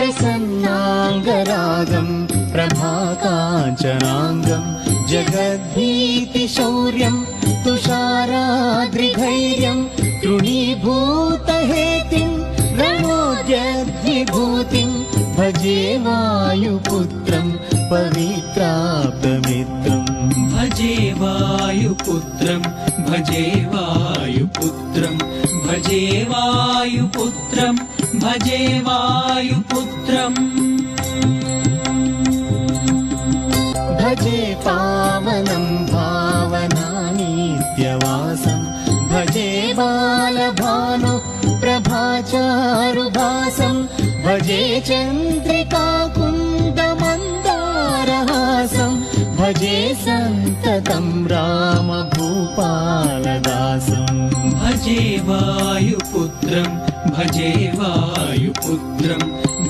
प्रसन्नाङ्गरागं प्रभाकाञ्चनाङ्गं जगद्भीतिशौर्यं तुषाराद्रिधैर्यं तृणीभूतहेतिं रणोद्यद्विभूतिं भजे वायुपुत्रं पवित्राप्तमित्रम् भजे वायुपुत्रं भजे वायुपुत्रं भजे वायुपुत्रं भजे वायुपुत्रम् भजे पावनं भावनानित्यवासं भजे बालभानु प्रभाचारुभासं भजे चन्द्रिकाकुन्दमन्दारहासं भजे सन्ततं रामभूपालदासं भजे वायुपुत्रं भजे वायुपुत्रं